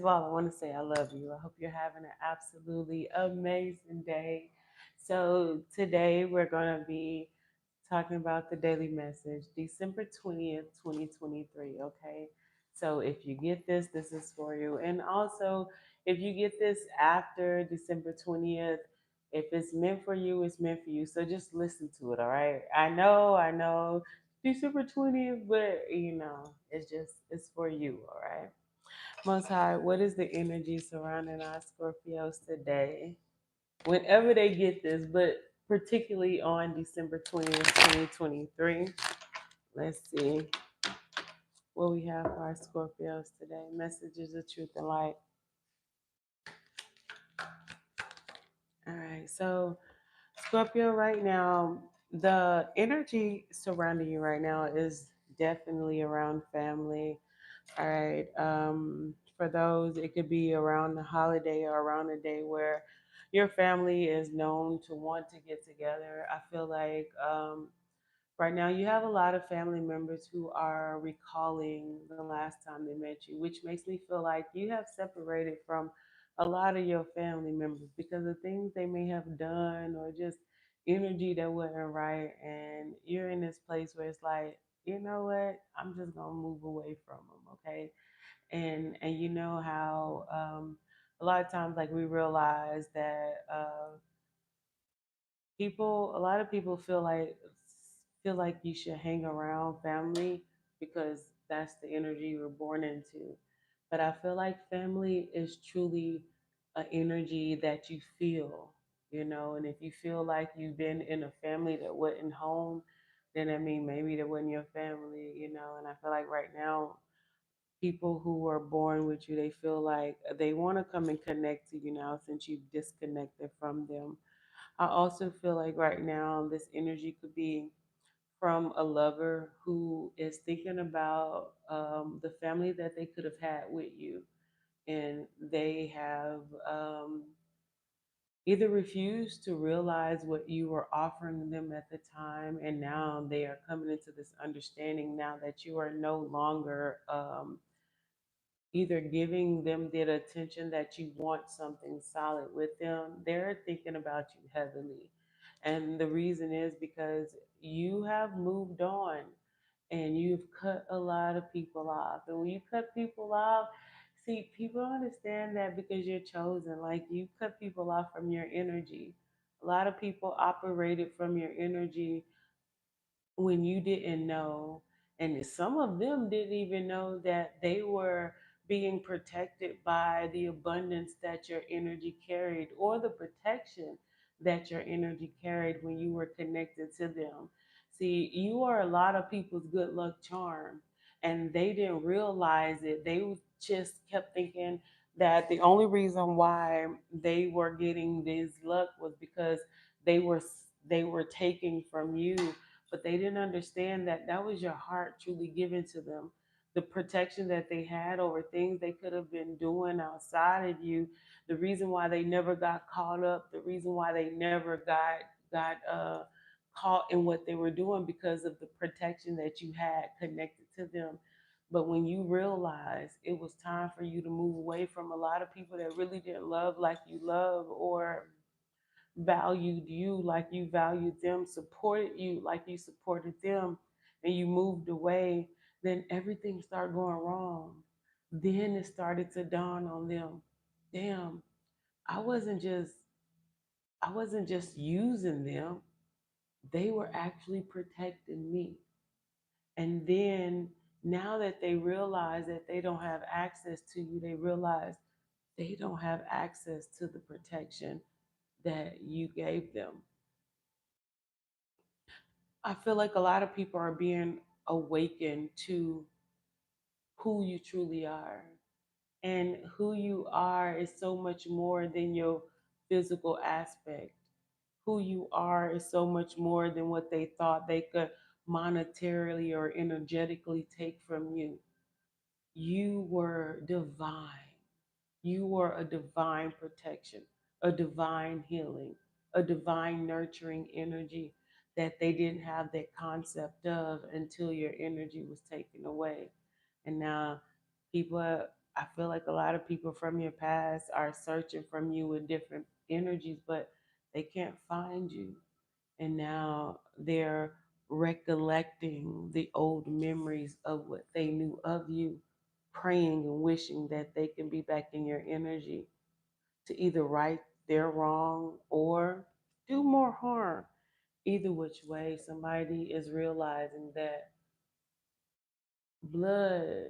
of all, I want to say I love you. I hope you're having an absolutely amazing day. So, today we're going to be talking about the daily message, December 20th, 2023. Okay. So, if you get this, this is for you. And also, if you get this after December 20th, if it's meant for you, it's meant for you. So, just listen to it. All right. I know, December 20th, but it's for you. All right. Most High, what is the energy surrounding our Scorpios today? Whenever they get this, but particularly on December 20th, 2023. Let's see what we have for our Scorpios today. Messages of truth and light. All right, so Scorpio, right now, the energy surrounding you right now is definitely around family. All right. For those, it could be around the holiday or around a day where your family is known to want to get together. I feel like right now you have a lot of family members who are recalling the last time they met you, which makes me feel like you have separated from a lot of your family members because of things they may have done or just energy that wasn't right. And you're in this place where it's like, you know what? I'm just gonna move away from them, okay? And you know how a lot of times like we realize that a lot of people feel like you should hang around family because that's the energy you were born into. But I feel like family is truly an energy that you feel, and if you feel like you've been in a family that wasn't home, then I mean maybe that wasn't your family. And I feel like right now people who were born with you, they feel like they want to come and connect to you now since you've disconnected from them. I also feel like right now this energy could be from a lover who is thinking about the family that they could have had with you, and they have either refused to realize what you were offering them at the time, and now they are coming into this understanding now that you are no longer either giving them the attention that you want something solid with them. They're thinking about you heavily. And the reason is because you have moved on and you've cut a lot of people off. And when you cut people off, see, people don't understand that because you're chosen. Like you cut people off from your energy. A lot of people operated from your energy when you didn't know. And some of them didn't even know that they were being protected by the abundance that your energy carried or the protection that your energy carried when you were connected to them. See, you are a lot of people's good luck charm, and they didn't realize it. They just kept thinking that the only reason why they were getting this luck was because they were they were taking from you, but they didn't understand that that was your heart truly given to them. The protection that they had over things they could have been doing outside of you, the reason why they never got caught up, the reason why they never got caught in what they were doing because of the protection that you had connected to them. But when you realize it was time for you to move away from a lot of people that really didn't love like you love, or valued you like you valued them, supported you like you supported them, and you moved away, then everything started going wrong. Then it started to dawn on them, damn, I wasn't just I wasn't just using them. They were actually protecting me. And then now that they realize that they don't have access to you, they realize they don't have access to the protection that you gave them. I feel like a lot of people are being awakened to who you truly are. And who you are is so much more than your physical aspect. Who you are is so much more than what they thought they could monetarily or energetically take from you. You were divine. You were a divine protection, a divine healing, a divine nurturing energy that they didn't have that concept of until your energy was taken away. And now people, I feel like a lot of people from your past are searching from you with different energies, but they can't find you. And now they're recollecting the old memories of what they knew of you, praying and wishing that they can be back in your energy to either right their wrong or do more harm. Either which way, somebody is realizing that blood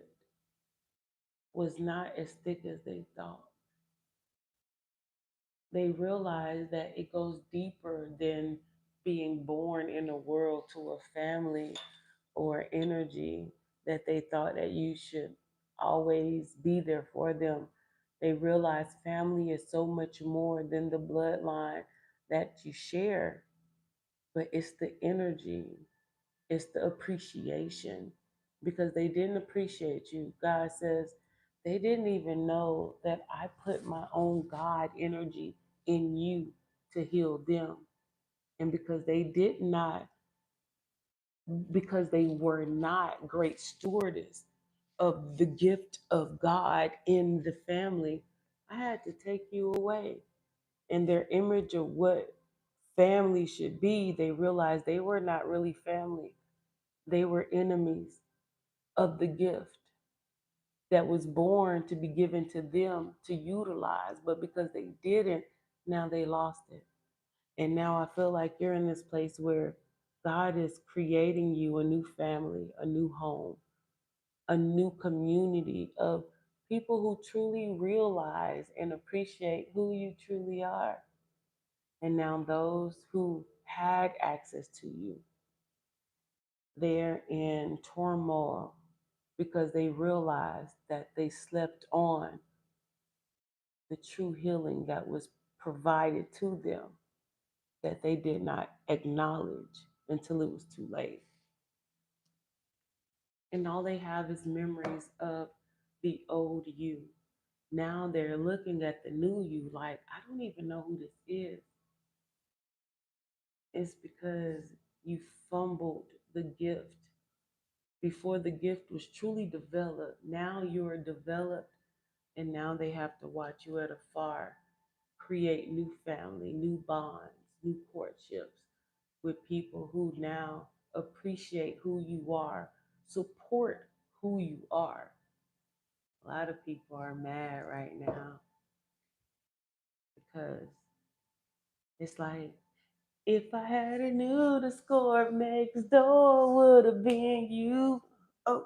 was not as thick as they thought. They realize that it goes deeper than being born in a world to a family or energy that they thought that you should always be there for them. They realize family is so much more than the bloodline that you share, but it's the energy, it's the appreciation because they didn't appreciate you. God says they didn't even know that I put my own God energy in you to heal them. And because they were not great stewardess of the gift of God in the family, I had to take you away. And their image of what family should be, they realized they were not really family. They were enemies of the gift that was born to be given to them to utilize. But because they didn't, now they lost it. And now I feel like you're in this place where God is creating you a new family, a new home, a new community of people who truly realize and appreciate who you truly are. And now those who had access to you, they're in turmoil because they realized that they slept on the true healing that was provided to them that they did not acknowledge until it was too late. And all they have is memories of the old you. Now they're looking at the new you like, I don't even know who this is. It's because you fumbled the gift before the gift was truly developed. Now you are developed, and now they have to watch you at afar create new family, new bonds, new courtships with people who now appreciate who you are, support who you are. A lot of people are mad right now because it's like, if I had a knew the score next door would have been you. Oh,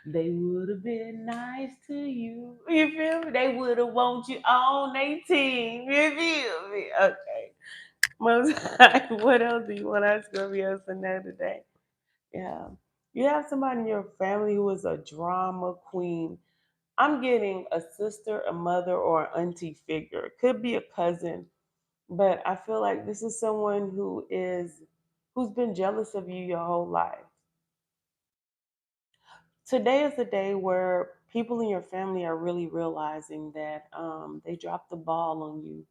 they would have been nice to you. You feel me? They would have want you on their team. You feel me? Okay. Most what else do you want us to be else to know today? Yeah. You have somebody in your family who is a drama queen. I'm getting a sister, a mother, or an auntie figure. It could be a cousin, but I feel like this is someone who's been jealous of you your whole life. Today is the day where people in your family are really realizing that they dropped the ball on you.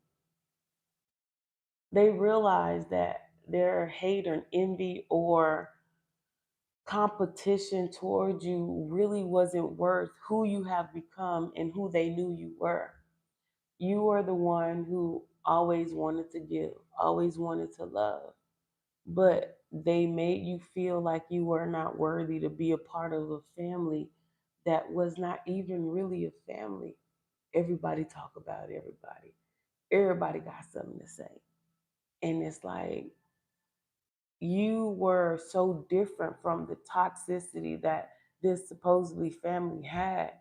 They realize that their hate or envy or competition towards you really wasn't worth who you have become and who they knew you were. You are the one who always wanted to give, always wanted to love, but they made you feel like you were not worthy to be a part of a family that was not even really a family. Everybody talk about everybody. Everybody got something to say. And it's like you were so different from the toxicity that this supposedly family had.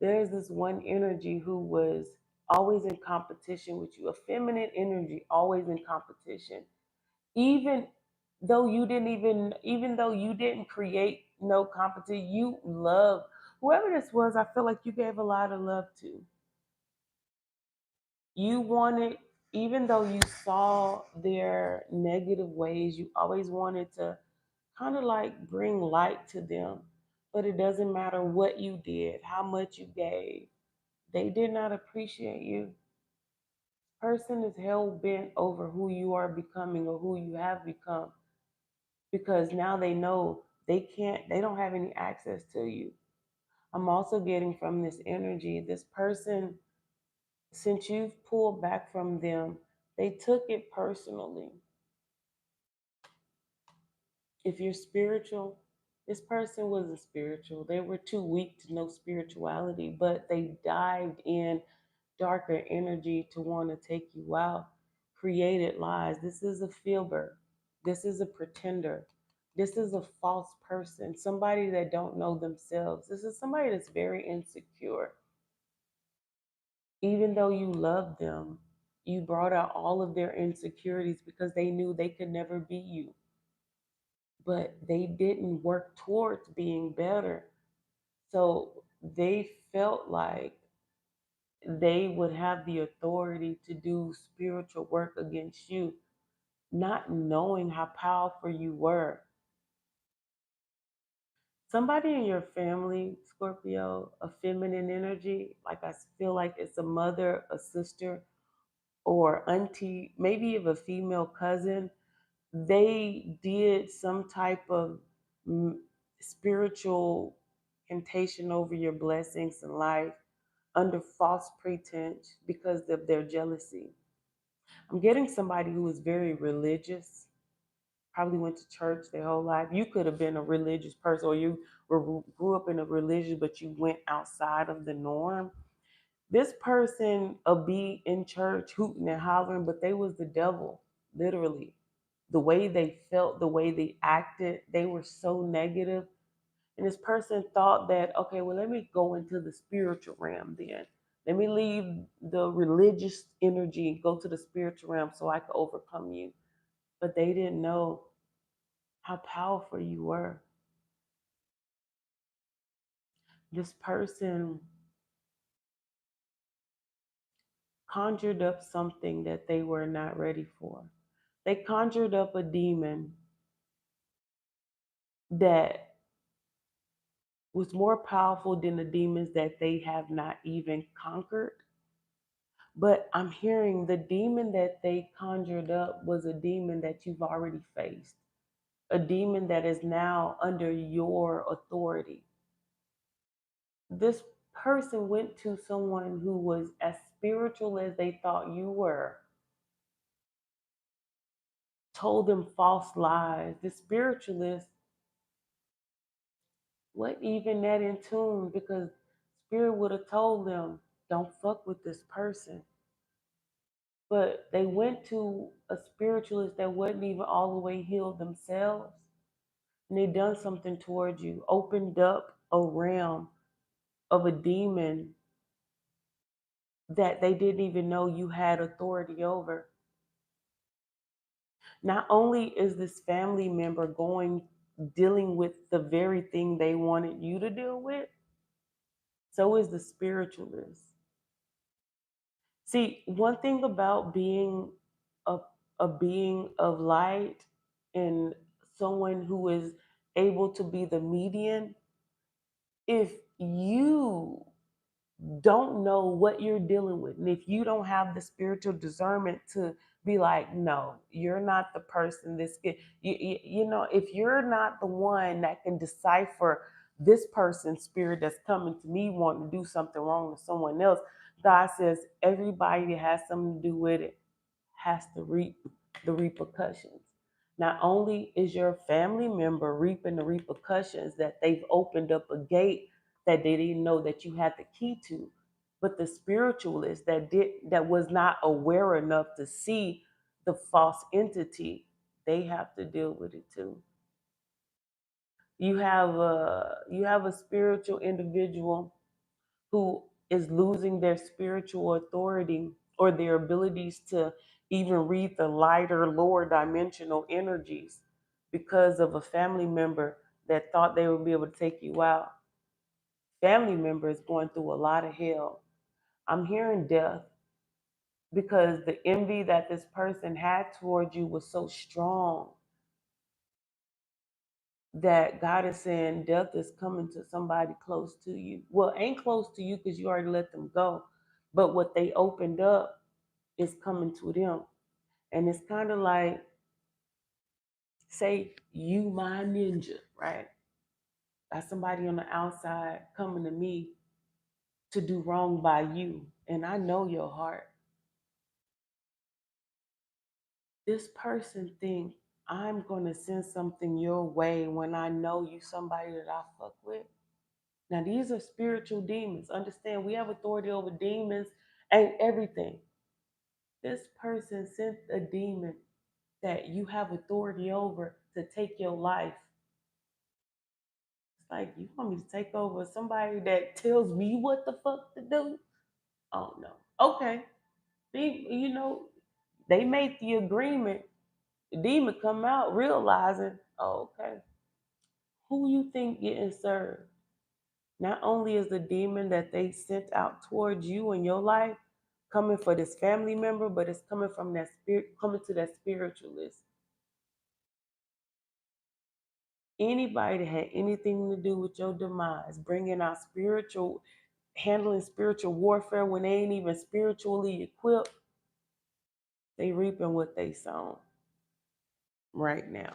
There's this one energy who was always in competition with you, a feminine energy, always in competition. Even even though you didn't create no competition, you love whoever this was. I feel like you gave a lot of love to. You wanted, even though you saw their negative ways, you always wanted to kind of like bring light to them. But it doesn't matter what you did, how much you gave, they did not appreciate you. Person is hell bent over who you are becoming or who you have become because now they know they don't have any access to you. I'm also getting from this energy, this person, since you've pulled back from them, they took it personally. If you're spiritual, this person wasn't spiritual. They were too weak to know spirituality, but they dived in darker energy to want to take you out, created lies. This is a filber. This is a pretender. This is a false person, somebody that don't know themselves. This is somebody that's very insecure. Even though you love them, you brought out all of their insecurities because they knew they could never be you. But they didn't work towards being better. So they felt like they would have the authority to do spiritual work against you, not knowing how powerful you were. Somebody in your family, Scorpio, a feminine energy, like I feel like it's a mother, a sister, or auntie, maybe even a female cousin, they did some type of mm, spiritual incantation over your blessings in life under false pretense because of their jealousy. I'm getting somebody who is very religious, probably went to church their whole life. You could have been a religious person, or you grew up in a religion, but you went outside of the norm. This person will be in church hooting and hollering, but they was the devil, literally. The way they felt, the way they acted, they were so negative. And this person thought that, okay, well, let me go into the spiritual realm then. Let me leave the religious energy and go to the spiritual realm so I can overcome you. But they didn't know how powerful you were. This person conjured up something that they were not ready for. They conjured up a demon that was more powerful than the demons that they have not even conquered. But I'm hearing the demon that they conjured up was a demon that you've already faced, a demon that is now under your authority. This person went to someone who was as spiritual as they thought you were, told them false lies. The spiritualist wasn't even that in tune because spirit would have told them, don't fuck with this person. But they went to a spiritualist that wasn't even all the way healed themselves. And they done something towards you, opened up a realm of a demon that they didn't even know you had authority over. Not only is this family member dealing with the very thing they wanted you to deal with, so is the spiritualist. See, one thing about being a, a being of light and someone who is able to be the median, if you don't know what you're dealing with, and if you don't have the spiritual discernment to be like, no, you're not the person this get, if you're not the one that can decipher this person's spirit that's coming to me wanting to do something wrong to someone else, God says everybody that has something to do with it has to reap the repercussions. Not only is your family member reaping the repercussions that they've opened up a gate that they didn't know that you had the key to, but the spiritualist that was not aware enough to see the false entity, they have to deal with it too. You have a spiritual individual who is losing their spiritual authority or their abilities to even read the lighter, lower dimensional energies because of a family member that thought they would be able to take you out. Family member is going through a lot of hell. I'm hearing death because the envy that this person had towards you was so strong that God is saying death is coming to somebody close to you. Well, ain't close to you because you already let them go. But what they opened up is coming to them. And it's kind of like, say, you my ninja, right? Got somebody on the outside coming to me to do wrong by you, and I know your heart. This person think I'm gonna send something your way when I know you somebody that I fuck with. Now these are spiritual demons. Understand, we have authority over demons and everything. This person sent a demon that you have authority over to take your life. It's like, you want me to take over somebody that tells me what the fuck to do? Oh no. Okay. You know, they made the agreement. The demon come out realizing, oh, okay, who you think getting served? Not only is the demon that they sent out towards you in your life coming for this family member, but it's coming from that spirit, coming to that spiritualist. Anybody that had anything to do with your demise, bringing out spiritual, handling spiritual warfare when they ain't even spiritually equipped, they reaping what they sown right now.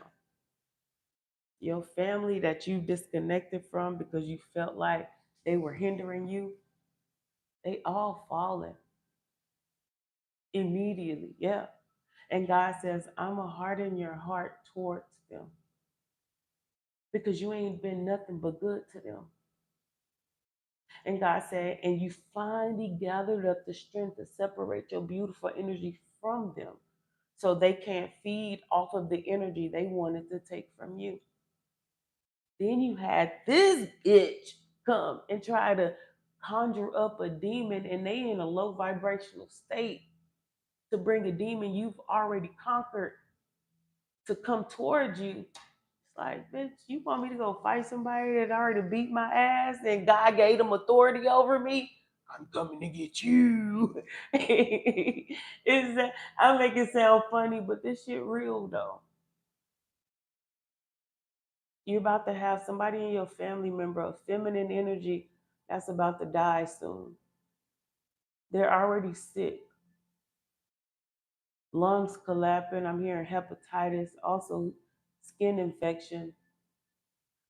Your family that you disconnected from because you felt like they were hindering you, they all falling immediately. Yeah. And God says, I'm going to harden your heart towards them because you ain't been nothing but good to them. And God said, and you finally gathered up the strength to separate your beautiful energy from them so they can't feed off of the energy they wanted to take from you. Then you had this bitch come and try to conjure up a demon, and they in a low vibrational state to bring a demon you've already conquered to come towards you. It's like, bitch, you want me to go fight somebody that already beat my ass and God gave them authority over me? I'm coming to get you. Is that, I make it sound funny, but this shit real though. You're about to have somebody in your family member of feminine energy that's about to die soon. They're already sick. Lungs collapsing. I'm hearing hepatitis, also skin infection.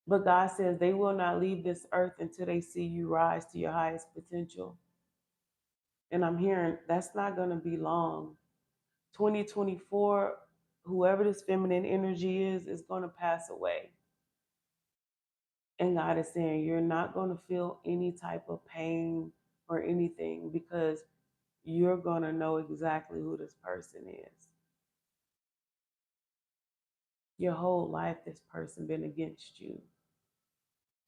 But God says they will not leave this earth until they see you rise to your highest potential. And I'm hearing that's not going to be long. 2024, whoever this feminine energy is going to pass away. And God is saying you're not going to feel any type of pain or anything because you're going to know exactly who this person is. Your whole life, this person been against you,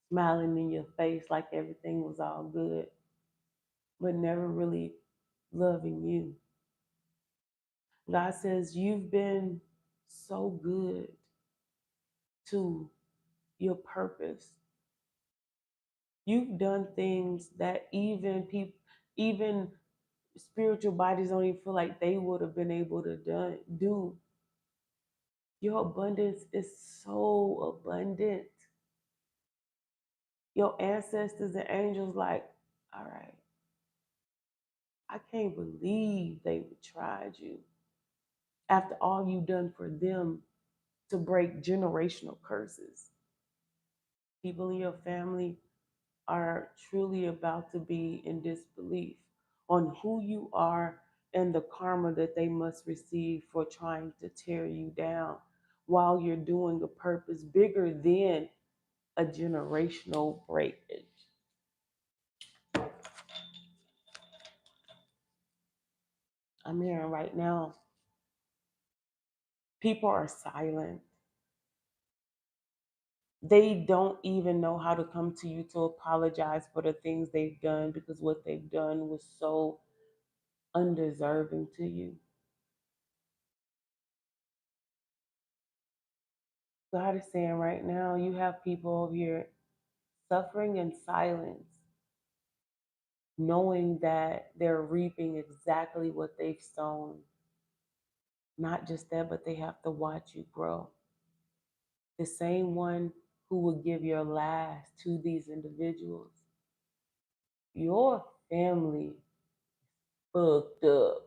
smiling in your face like everything was all good, but never really loving you. God says you've been so good to your purpose. You've done things that even spiritual bodies don't even feel like they would have been able to do. Your abundance is so abundant. Your ancestors and angels like, all right, I can't believe they tried you after all you've done for them to break generational curses. People in your family are truly about to be in disbelief on who you are and the karma that they must receive for trying to tear you down while you're doing a purpose bigger than a generational breakage. I'm hearing right now, people are silent. They don't even know how to come to you to apologize for the things they've done because what they've done was so undeserving to you. God is saying right now, you have people over here suffering in silence, knowing that they're reaping exactly what they've sown. Not just that, but they have to watch you grow. The same one who will give your last to these individuals. Your family fucked up.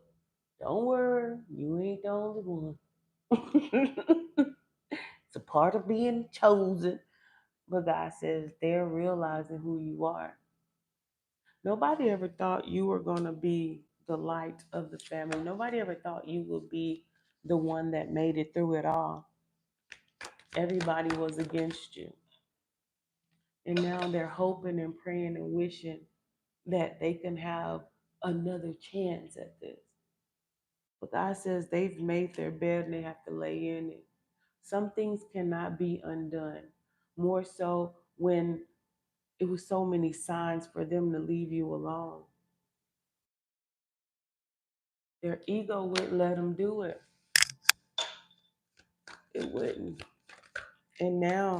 Don't worry, you ain't the only one. It's a part of being chosen. But God says they're realizing who you are. Nobody ever thought you were going to be the light of the family. Nobody ever thought you would be the one that made it through it all. Everybody was against you. And now they're hoping and praying and wishing that they can have another chance at this. But God says they've made their bed and they have to lay in it. Some things cannot be undone. More so when it was so many signs for them to leave you alone. Their ego wouldn't let them do it. It wouldn't. And now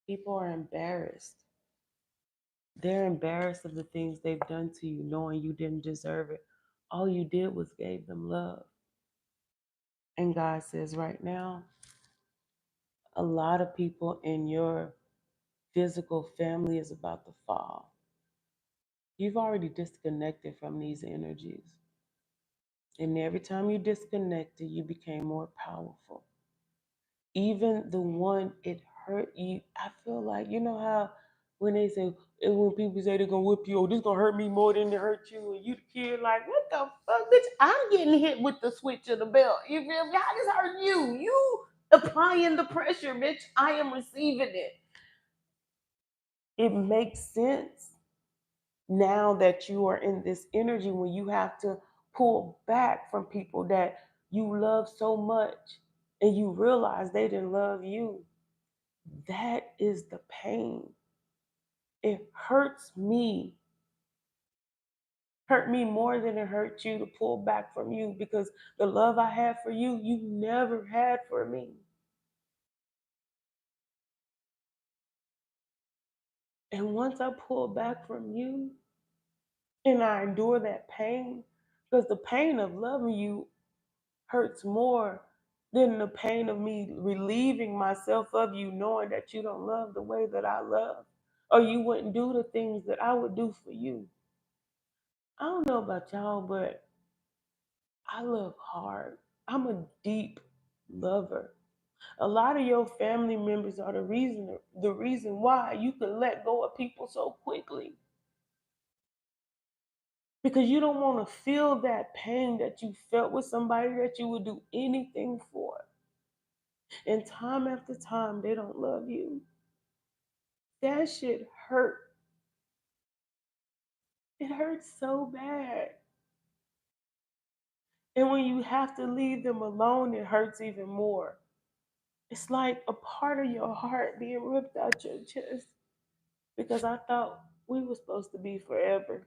people are embarrassed. They're embarrassed of the things they've done to you, knowing you didn't deserve it. All you did was gave them love. And God says right now, a lot of people in your physical family is about to fall. You've already disconnected from these energies. And every time you disconnected, you became more powerful. Even the one it hurt you, I feel like, you know how when they say, when people say they're gonna whip you, oh, this gonna hurt me more than it hurt you, and you the kid like, what the fuck, bitch? I'm getting hit with the switch of the belt. You feel me? How this hurt you? You applying the pressure, bitch. I am receiving it. It makes sense now that you are in this energy when you have to pull back from people that you love so much and you realize they didn't love you. That is the pain. It hurt me more than it hurt you to pull back from you, because the love I had for you, you never had for me. And once I pull back from you and I endure that pain, because the pain of loving you hurts more than the pain of me relieving myself of you, knowing that you don't love the way that I love, or you wouldn't do the things that I would do for you. I don't know about y'all, but I love hard. I'm a deep lover. A lot of your family members are the reason why you can let go of people so quickly. Because you don't want to feel that pain that you felt with somebody that you would do anything for. And time after time, they don't love you. That shit hurt. It hurts so bad. And when you have to leave them alone, it hurts even more. It's like a part of your heart being ripped out your chest, because I thought we were supposed to be forever.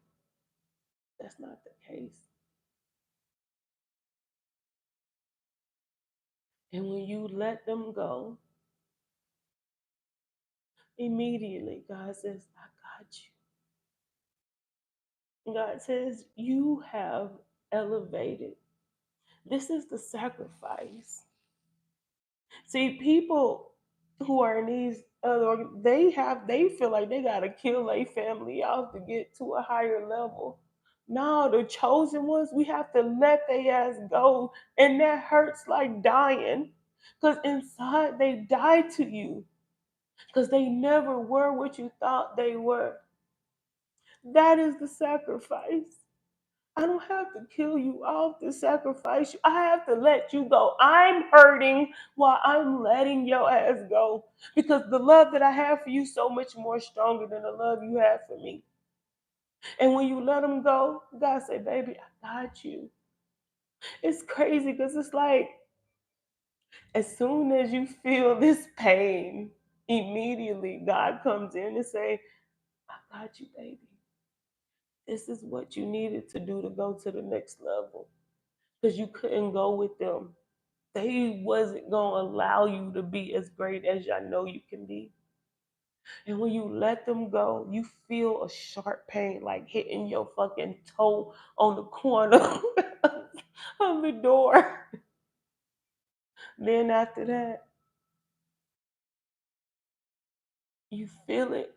That's not the case. And when you let them go, immediately God says, I got you. God says, you have elevated. This is the sacrifice. See, people who are in these other, they feel like they gotta kill a family off to get to a higher level. No, the chosen ones, we have to let their ass go, and that hurts like dying, because inside they died to you, because they never were what you thought they were. That is the sacrifice. I don't have to kill you off to sacrifice you. I have to let you go. I'm hurting while I'm letting your ass go, because the love that I have for you is so much more stronger than the love you have for me. And when you let them go, God say, baby, I got you. It's crazy because it's like as soon as you feel this pain, immediately God comes in and say, I got you, baby. This is what you needed to do to go to the next level, because you couldn't go with them. They wasn't gonna allow you to be as great as I know you can be. And when you let them go, you feel a sharp pain like hitting your fucking toe on the corner of the door. Then after that, you feel it,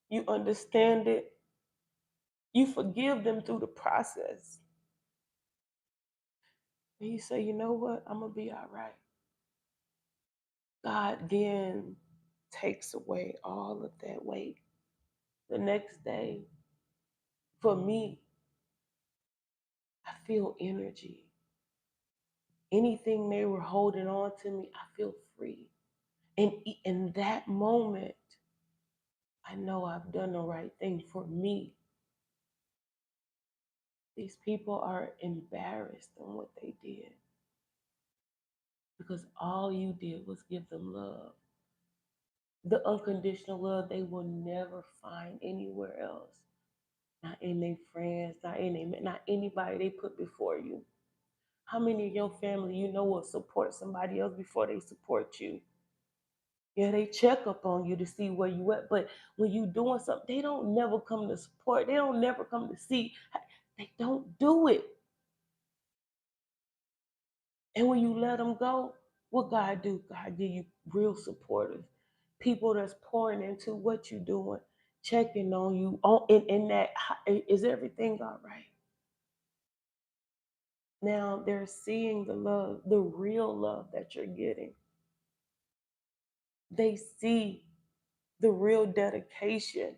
you understand it, you forgive them through the process. And you say, you know what? I'm gonna be all right. God then takes away all of that weight. The next day, for me, I feel energy. Anything they were holding on to me, I feel free. And in that moment, I know I've done the right thing for me. These people are embarrassed on what they did because all you did was give them love. The unconditional love they will never find anywhere else. Not in their friends, not anybody they put before you. How many of your family you know will support somebody else before they support you? Yeah, they check up on you to see where you at, but when you doing something, they don't never come to support. They don't never come to see. They don't do it. And when you let them go, what God do? God give you real supporters, people that's pouring into what you're doing, checking on you. On in that, is everything all right? Now they're seeing the love, the real love that you're getting. They see the real dedication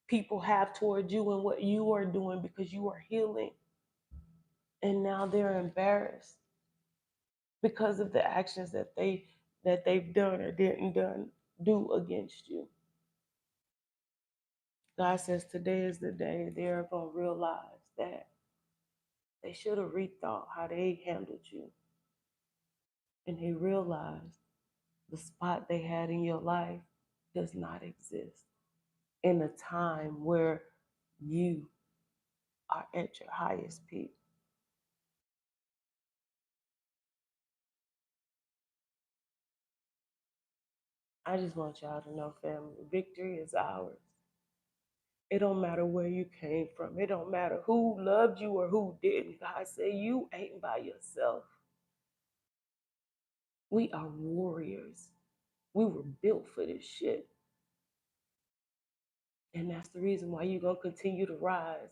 people have toward you and what you are doing because you are healing. And now they're embarrassed because of the actions that they've done or do against you. God says today is the day they're going to realize that they should have rethought how they handled you. And they realized the spot they had in your life does not exist in a time where you are at your highest peak. I just want y'all to know, family, victory is ours. It don't matter where you came from. It don't matter who loved you or who didn't. God said you ain't by yourself. We are warriors. We were built for this shit. And that's the reason why you're going to continue to rise.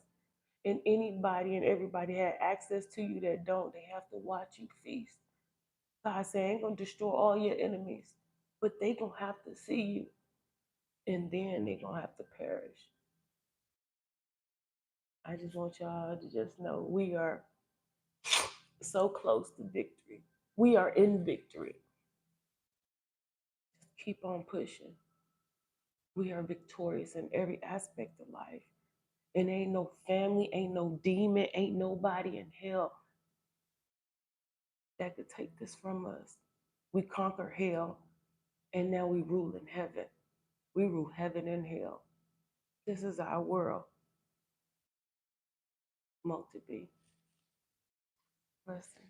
And anybody and everybody had access to you that don't, they have to watch you feast. God said, I ain't going to destroy all your enemies, but they going to have to see you. And then they going to have to perish. I just want y'all to just know we are so close to victory. We are in victory. Just keep on pushing. We are victorious in every aspect of life. And ain't no family, ain't no demon, ain't nobody in hell that could take this from us. We conquer hell, and now we rule in heaven. We rule heaven and hell. This is our world. Meant to be. Listen.